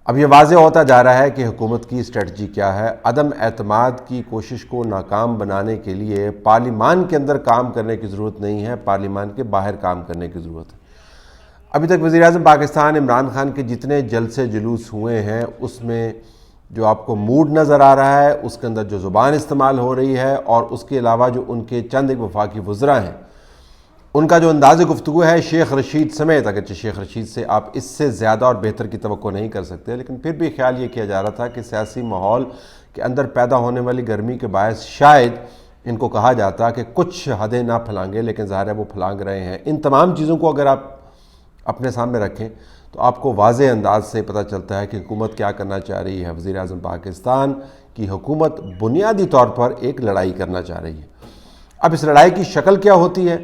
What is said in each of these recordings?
اب یہ واضح ہوتا جا رہا ہے کہ حکومت کی اسٹریٹجی کیا ہے۔ عدم اعتماد کی کوشش کو ناکام بنانے کے لیے پارلیمان کے اندر کام کرنے کی ضرورت نہیں ہے، پارلیمان کے باہر کام کرنے کی ضرورت ہے۔ ابھی تک وزیراعظم پاکستان عمران خان کے جتنے جلسے جلوس ہوئے ہیں اس میں جو آپ کو موڈ نظر آ رہا ہے، اس کے اندر جو زبان استعمال ہو رہی ہے، اور اس کے علاوہ جو ان کے چند ایک وفاقی وزراء ہیں ان کا جو انداز گفتگو ہے شیخ رشید سمیت، اگرچہ شیخ رشید سے آپ اس سے زیادہ اور بہتر کی توقع نہیں کر سکتے، لیکن پھر بھی خیال یہ کیا جا رہا تھا کہ سیاسی ماحول کے اندر پیدا ہونے والی گرمی کے باعث شاید ان کو کہا جاتا کہ کچھ حدیں نہ پھلانگے، لیکن ظاہر ہے وہ پھلانگ رہے ہیں۔ ان تمام چیزوں کو اگر آپ اپنے سامنے رکھیں تو آپ کو واضح انداز سے پتہ چلتا ہے کہ حکومت کیا کرنا چاہ رہی ہے۔ وزیر اعظم پاکستان کی حکومت بنیادی طور پر ایک لڑائی کرنا چاہ رہی ہے۔ اب اس لڑائی کی شکل کیا ہوتی ہے،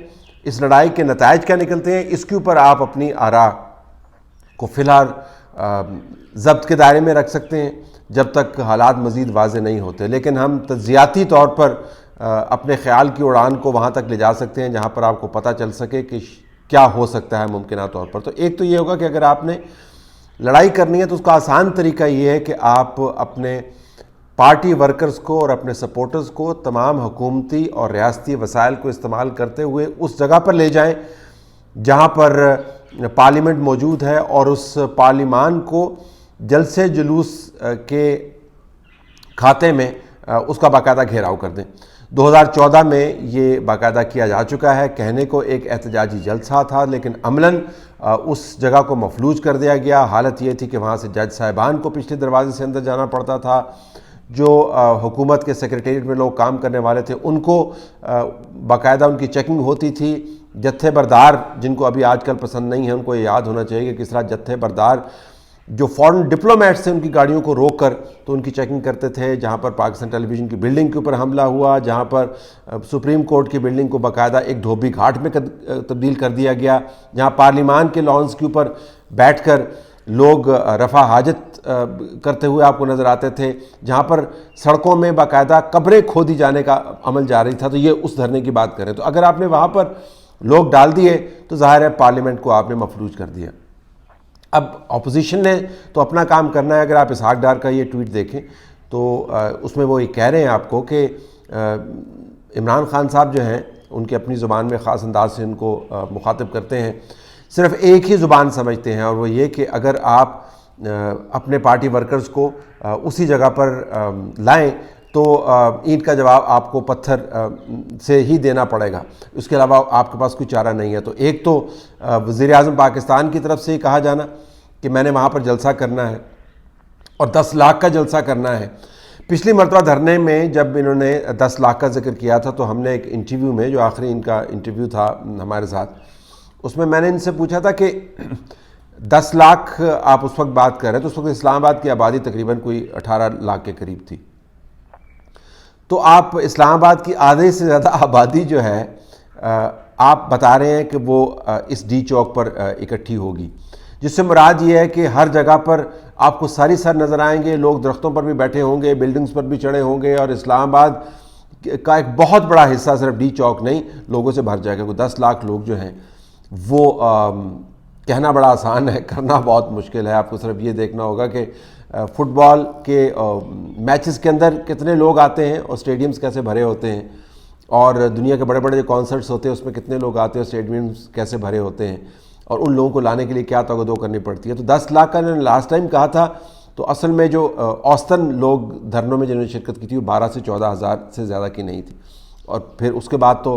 اس لڑائی کے نتائج کیا نکلتے ہیں، اس کے اوپر آپ اپنی آراء کو فی الحال ضبط کے دائرے میں رکھ سکتے ہیں جب تک حالات مزید واضح نہیں ہوتے، لیکن ہم تجزیاتی طور پر اپنے خیال کی اڑان کو وہاں تک لے جا سکتے ہیں جہاں پر آپ کو پتہ چل سکے کہ کیا ہو سکتا ہے ممکنہ طور پر۔ تو ایک تو یہ ہوگا کہ اگر آپ نے لڑائی کرنی ہے تو اس کا آسان طریقہ یہ ہے کہ آپ اپنے پارٹی ورکرز کو اور اپنے سپورٹرز کو تمام حکومتی اور ریاستی وسائل کو استعمال کرتے ہوئے اس جگہ پر لے جائیں جہاں پر پارلیمنٹ موجود ہے، اور اس پارلیمان کو جلسے جلوس کے کھاتے میں اس کا باقاعدہ گھیراؤ کر دیں۔ 2014 میں یہ باقاعدہ کیا جا چکا ہے، کہنے کو ایک احتجاجی جلسہ تھا لیکن عملاً اس جگہ کو مفلوج کر دیا گیا۔ حالت یہ تھی کہ وہاں سے جج صاحبان کو پچھلے دروازے سے اندر جانا پڑتا تھا، جو حکومت کے سیکریٹریٹ میں لوگ کام کرنے والے تھے ان کو باقاعدہ ان کی چیکنگ ہوتی تھی۔ جتھے بردار جن کو ابھی آج کل پسند نہیں ہے ان کو یہ یاد ہونا چاہیے کہ کس طرح جتھے بردار جو فورن ڈپلومیٹس تھے ان کی گاڑیوں کو روک کر تو ان کی چیکنگ کرتے تھے۔ جہاں پر پاکستان ٹیلی ویژن کی بلڈنگ کے اوپر حملہ ہوا، جہاں پر سپریم کورٹ کی بلڈنگ کو باقاعدہ ایک دھوبی گھاٹ میں تبدیل کر دیا گیا، جہاں پارلیمان کے لانس کے اوپر بیٹھ کر لوگ رفع حاجت کرتے ہوئے آپ کو نظر آتے تھے، جہاں پر سڑکوں میں باقاعدہ قبریں کھودی جانے کا عمل جاری تھا۔ تو یہ اس دھرنے کی بات کریں تو اگر آپ نے وہاں پر لوگ ڈال دیے تو ظاہر ہے پارلیمنٹ کو آپ نے مفلوج کر دیا۔ اب اپوزیشن نے تو اپنا کام کرنا ہے۔ اگر آپ اسحاق ڈار کا یہ ٹویٹ دیکھیں تو اس میں وہ یہ کہہ رہے ہیں آپ کو کہ عمران خان صاحب جو ہیں ان کی اپنی زبان میں خاص انداز سے ان کو مخاطب کرتے ہیں، صرف ایک ہی زبان سمجھتے ہیں، اور وہ یہ کہ اگر آپ اپنے پارٹی ورکرز کو اسی جگہ پر لائیں تو اینٹ کا جواب آپ کو پتھر سے ہی دینا پڑے گا، اس کے علاوہ آپ کے پاس کوئی چارہ نہیں ہے۔ تو ایک تو وزیر اعظم پاکستان کی طرف سے یہ کہا جانا کہ میں نے وہاں پر جلسہ کرنا ہے اور 10 لاکھ کا جلسہ کرنا ہے۔ پچھلی مرتبہ دھرنے میں جب انہوں نے 10 لاکھ کا ذکر کیا تھا تو ہم نے ایک انٹرویو میں، جو آخری ان کا انٹرویو تھا ہمارے ساتھ، اس میں نے ان سے پوچھا تھا کہ 10 لاکھ آپ اس وقت بات کر رہے ہیں تو اس وقت اسلام آباد کی آبادی تقریباً کوئی 18 لاکھ کے قریب تھی، تو آپ اسلام آباد کی آدھے سے زیادہ آبادی جو ہے آپ بتا رہے ہیں کہ وہ اس ڈی چوک پر اکٹھی ہوگی، جس سے مراد یہ ہے کہ ہر جگہ پر آپ کو ساری سر نظر آئیں گے، لوگ درختوں پر بھی بیٹھے ہوں گے، بلڈنگز پر بھی چڑھے ہوں گے، اور اسلام آباد کا ایک بہت بڑا حصہ صرف ڈی چوک نہیں لوگوں سے بھر جائے گا۔ 10 لاکھ لوگ جو ہیں وہ کہنا بڑا آسان ہے، کرنا بہت مشکل ہے۔ آپ کو صرف یہ دیکھنا ہوگا کہ فٹ بال کے میچز کے اندر کتنے لوگ آتے ہیں اور اسٹیڈیمز کیسے بھرے ہوتے ہیں، اور دنیا کے بڑے بڑے جو کانسرٹس ہوتے ہیں اس میں کتنے لوگ آتے ہیں اور اسٹیڈیمز کیسے بھرے ہوتے ہیں، اور ان لوگوں کو لانے کے لیے کیا توقع کرنی پڑتی ہے۔ تو 10 لاکھ کا انہوں نے لاسٹ ٹائم کہا تھا، تو اصل میں جو اوسطاً لوگ دھرنوں میں جنہوں نے شرکت کی تھی وہ 12 سے 14 ہزار سے زیادہ کی نہیں تھی، اور پھر اس کے بعد تو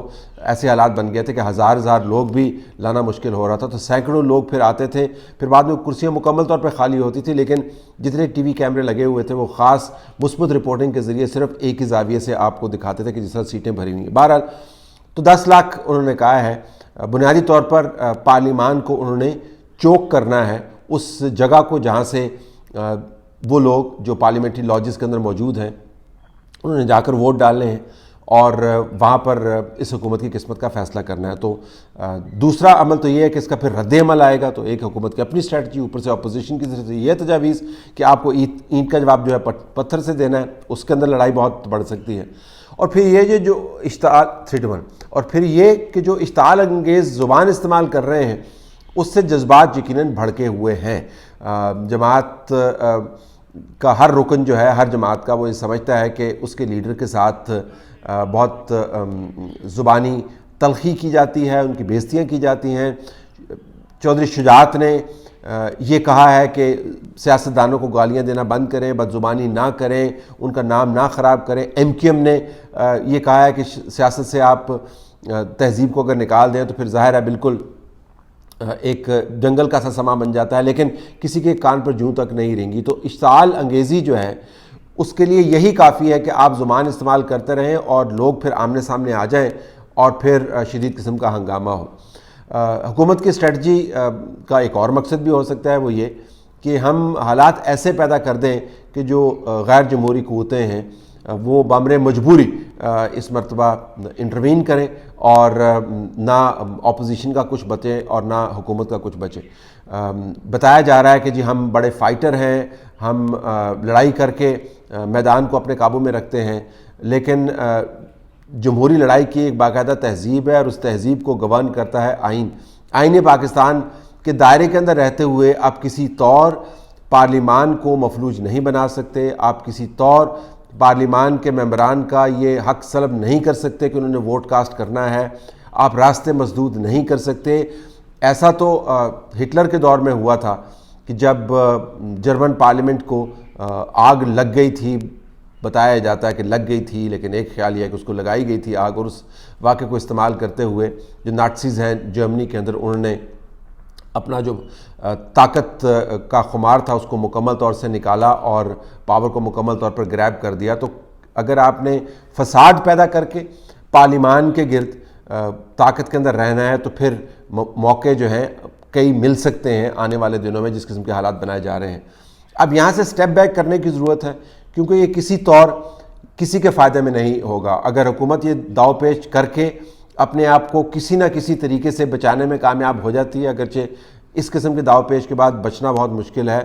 ایسے حالات بن گئے تھے کہ ہزار لوگ بھی لانا مشکل ہو رہا تھا، تو سینکڑوں لوگ پھر آتے تھے، پھر بعد میں کرسیاں مکمل طور پہ خالی ہوتی تھی، لیکن جتنے ٹی وی کیمرے لگے ہوئے تھے وہ خاص مثبت رپورٹنگ کے ذریعے صرف ایک ہی زاویے سے آپ کو دکھاتے تھے کہ جس طرح سیٹیں بھری ہوئی ہیں۔ بہرحال تو 10 لاکھ انہوں نے کہا ہے، بنیادی طور پر پارلیمان کو انہوں نے چوک کرنا ہے، اس جگہ کو جہاں سے وہ لوگ جو پارلیمنٹری لاجز کے اندر موجود ہیں انہوں نے جا کر ووٹ ڈالنے ہیں، اور وہاں پر اس حکومت کی قسمت کا فیصلہ کرنا ہے۔ تو دوسرا عمل تو یہ ہے کہ اس کا پھر رد عمل آئے گا، تو ایک حکومت کی اپنی اسٹریٹجی، اوپر سے اپوزیشن کی طرف سے یہ تجاویز کہ آپ کو اینٹ کا جواب جو ہے پتھر سے دینا ہے، اس کے اندر لڑائی بہت بڑھ سکتی ہے۔ اور پھر یہ جو اشتعال 3-1 اور پھر یہ کہ جو اشتعال انگیز زبان استعمال کر رہے ہیں اس سے جذبات یقیناً بھڑکے ہوئے ہیں۔ جماعت کا ہر رکن جو ہے، ہر جماعت کا، وہ یہ سمجھتا ہے کہ اس کے لیڈر کے ساتھ بہت زبانی تلخی کی جاتی ہے، ان کی بے عزتیاں کی جاتی ہیں۔ چودھری شجاعت نے یہ کہا ہے کہ سیاستدانوں کو گالیاں دینا بند کریں، بد زبانی نہ کریں، ان کا نام نہ خراب کریں۔ ایم کیو ایم نے یہ کہا ہے کہ سیاست سے آپ تہذیب کو اگر نکال دیں تو پھر ظاہر ہے بالکل ایک جنگل کا سا سما بن جاتا ہے، لیکن کسی کے کان پر جوں تک نہیں رینگی۔ تو اشتعال انگیزی جو ہے اس کے لیے یہی کافی ہے کہ آپ زبان استعمال کرتے رہیں اور لوگ پھر آمنے سامنے آ جائیں اور پھر شدید قسم کا ہنگامہ ہو۔ حکومت کی اسٹریٹجی کا ایک اور مقصد بھی ہو سکتا ہے، وہ یہ کہ ہم حالات ایسے پیدا کر دیں کہ جو غیر جمہوری قوتیں ہیں وہ بامر مجبوری اس مرتبہ انٹروین کریں اور نہ اپوزیشن کا کچھ بچے اور نہ حکومت کا کچھ بچے۔ بتایا جا رہا ہے کہ جی ہم بڑے فائٹر ہیں، ہم لڑائی کر کے میدان کو اپنے قابو میں رکھتے ہیں، لیکن جمہوری لڑائی کی ایک باقاعدہ تہذیب ہے اور اس تہذیب کو گورن کرتا ہے آئین پاکستان کے دائرے کے اندر رہتے ہوئے آپ کسی طور پارلیمان کو مفلوج نہیں بنا سکتے، آپ کسی طور پارلیمان کے ممبران کا یہ حق سلب نہیں کر سکتے کہ انہوں نے ووٹ کاسٹ کرنا ہے، آپ راستے مسدود نہیں کر سکتے۔ ایسا تو ہٹلر کے دور میں ہوا تھا کہ جب جرمن پارلیمنٹ کو آگ لگ گئی تھی، بتایا جاتا ہے کہ لگ گئی تھی، لیکن ایک خیال یہ ہے کہ اس کو لگائی گئی تھی آگ، اور اس واقعے کو استعمال کرتے ہوئے جو نازیز ہیں جرمنی کے اندر، انہوں نے اپنا جو طاقت کا خمار تھا اس کو مکمل طور سے نکالا اور پاور کو مکمل طور پر گریب کر دیا۔ تو اگر آپ نے فساد پیدا کر کے پارلیمان کے گرد طاقت کے اندر رہنا ہے تو پھر موقع جو ہیں کئی مل سکتے ہیں آنے والے دنوں میں، جس قسم کے حالات بنائے جا رہے ہیں۔ اب یہاں سے سٹیپ بیک کرنے کی ضرورت ہے، کیونکہ یہ کسی طور کسی کے فائدے میں نہیں ہوگا۔ اگر حکومت یہ داؤ پیچ کر کے اپنے آپ کو کسی نہ کسی طریقے سے بچانے میں کامیاب ہو جاتی ہے، اگرچہ اس قسم کے داؤ پیچ کے بعد بچنا بہت مشکل ہے،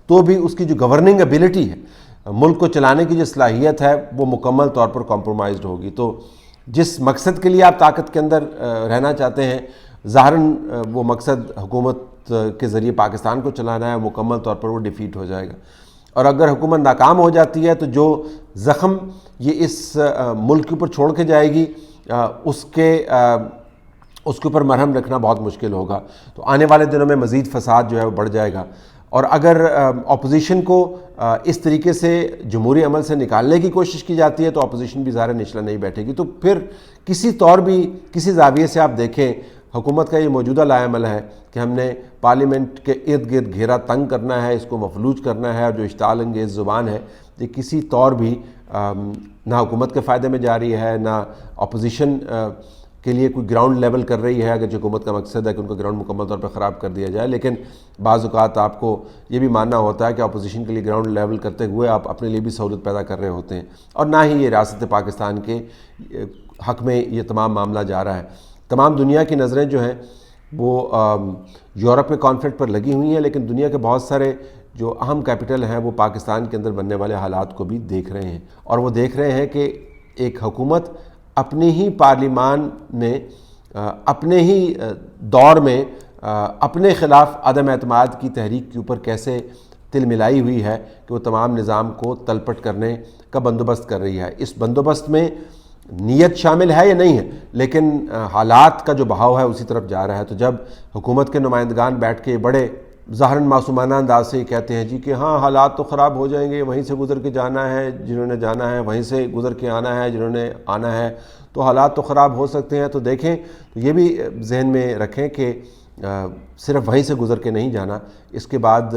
تو بھی اس کی جو گورننگ ایبلٹی ہے، ملک کو چلانے کی جو صلاحیت ہے، وہ مکمل طور پر کمپرومائزڈ ہوگی۔ تو جس مقصد کے لیے آپ طاقت کے اندر رہنا چاہتے ہیں، ظاہراً وہ مقصد حکومت کے ذریعے پاکستان کو چلانا ہے، مکمل طور پر وہ ڈیفیٹ ہو جائے گا۔ اور اگر حکومت ناکام ہو جاتی ہے تو جو زخم یہ اس ملک کے اوپر چھوڑ کے جائے گی اس کے اوپر مرہم رکھنا بہت مشکل ہوگا۔ تو آنے والے دنوں میں مزید فساد جو ہے وہ بڑھ جائے گا، اور اگر اپوزیشن کو اس طریقے سے جمہوری عمل سے نکالنے کی کوشش کی جاتی ہے تو اپوزیشن بھی ظاہر نچلا نہیں بیٹھے گی۔ تو پھر کسی طور بھی کسی زاویے سے آپ دیکھیں، حکومت کا یہ موجودہ لائے عمل ہے کہ ہم نے پارلیمنٹ کے ارد گرد گھیرا تنگ کرنا ہے، اس کو مفلوج کرنا ہے، اور جو اشتعال انگیز زبان ہے یہ کسی طور بھی نہ حکومت کے فائدے میں جا رہی ہے، نہ اپوزیشن کے لیے کوئی گراؤنڈ لیول کر رہی ہے، اگرچہ حکومت کا مقصد ہے کہ ان کا گراؤنڈ مکمل طور پر خراب کر دیا جائے، لیکن بعض اوقات آپ کو یہ بھی ماننا ہوتا ہے کہ اپوزیشن کے لیے گراؤنڈ لیول کرتے ہوئے آپ اپنے لیے بھی سہولت پیدا کر رہے ہوتے ہیں، اور نہ ہی یہ ریاست پاکستان کے حق میں یہ تمام معاملہ جا رہا ہے۔ تمام دنیا کی نظریں جو ہیں وہ یورپ کے کانفلکٹ پر لگی ہوئی ہیں، لیکن دنیا کے بہت سارے جو اہم کیپٹل ہیں وہ پاکستان کے اندر بننے والے حالات کو بھی دیکھ رہے ہیں، اور وہ دیکھ رہے ہیں کہ ایک حکومت اپنی ہی پارلیمان میں اپنے ہی دور میں اپنے خلاف عدم اعتماد کی تحریک کے اوپر کیسے تل ملائی ہوئی ہے کہ وہ تمام نظام کو تلپٹ کرنے کا بندوبست کر رہی ہے۔ اس بندوبست میں نیت شامل ہے یا نہیں ہے، لیکن حالات کا جو بہاؤ ہے اسی طرف جا رہا ہے۔ تو جب حکومت کے نمائندگان بیٹھ کے بڑے ظاہراً معصومانہ انداز سے یہ کہتے ہیں جی کہ ہاں حالات تو خراب ہو جائیں گے، وہیں سے گزر کے جانا ہے جنہوں نے جانا ہے، وہیں سے گزر کے آنا ہے جنہوں نے آنا ہے، تو حالات تو خراب ہو سکتے ہیں، تو دیکھیں تو یہ بھی ذہن میں رکھیں کہ صرف وہیں سے گزر کے نہیں جانا، اس کے بعد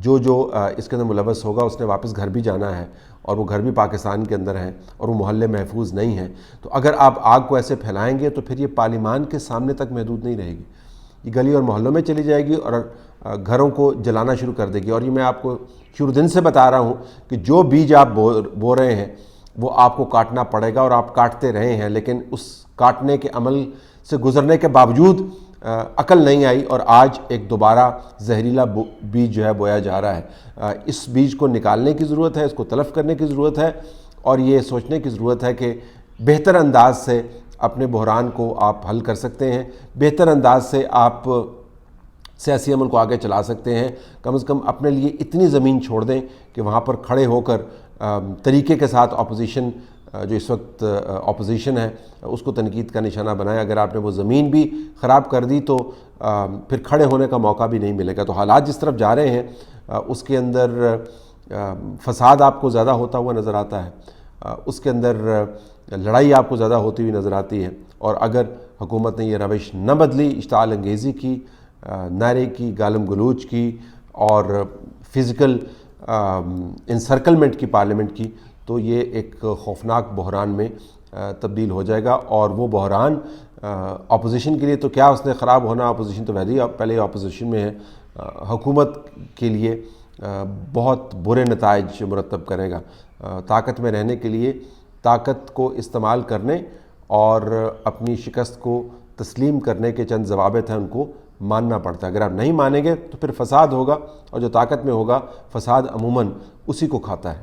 جو اس کے اندر ملوث ہوگا اس نے واپس گھر بھی جانا ہے، اور وہ گھر بھی پاکستان کے اندر ہیں، اور وہ محلے محفوظ نہیں ہیں۔ تو اگر آپ آگ کو ایسے پھیلائیں گے تو پھر یہ پارلیمان کے سامنے تک محدود نہیں رہے گی، یہ گلی اور محلوں میں چلی جائے گی اور گھروں کو جلانا شروع کر دے گی۔ اور یہ میں آپ کو شروع دن سے بتا رہا ہوں کہ جو بیج آپ بو رہے ہیں وہ آپ کو کاٹنا پڑے گا، اور آپ کاٹتے رہے ہیں، لیکن اس کاٹنے کے عمل سے گزرنے کے باوجود عقل نہیں آئی، اور آج ایک دوبارہ زہریلا بیج جو ہے بویا جا رہا ہے۔ اس بیج کو نکالنے کی ضرورت ہے، اس کو تلف کرنے کی ضرورت ہے، اور یہ سوچنے کی ضرورت ہے کہ بہتر انداز سے اپنے بحران کو آپ حل کر سکتے ہیں، بہتر انداز سے آپ سیاسی عمل کو آگے چلا سکتے ہیں، کم از کم اپنے لیے اتنی زمین چھوڑ دیں کہ وہاں پر کھڑے ہو کر طریقے کے ساتھ اپوزیشن جو اس وقت اپوزیشن ہے اس کو تنقید کا نشانہ بنائیں۔ اگر آپ نے وہ زمین بھی خراب کر دی تو پھر کھڑے ہونے کا موقع بھی نہیں ملے گا۔ تو حالات جس طرف جا رہے ہیں اس کے اندر فساد آپ کو زیادہ ہوتا ہوا نظر آتا ہے، اس کے اندر لڑائی آپ کو زیادہ ہوتی ہوئی نظر آتی ہے، اور اگر حکومت نے یہ روش نہ بدلی، اشتعال انگیزی کی، نعرے کی، گالم گلوچ کی اور فزیکل انسرکلمنٹ کی پارلیمنٹ کی، تو یہ ایک خوفناک بحران میں تبدیل ہو جائے گا۔ اور وہ بحران اپوزیشن کے لیے تو کیا اس نے خراب ہونا، اپوزیشن تو پہلے اپوزیشن میں ہے، حکومت کے لیے بہت برے نتائج مرتب کرے گا۔ طاقت میں رہنے کے لیے طاقت کو استعمال کرنے اور اپنی شکست کو تسلیم کرنے کے چند ضوابط ہیں، ان کو ماننا پڑتا ہے۔ اگر آپ نہیں مانیں گے تو پھر فساد ہوگا، اور جو طاقت میں ہوگا فساد عموماً اسی کو کھاتا ہے۔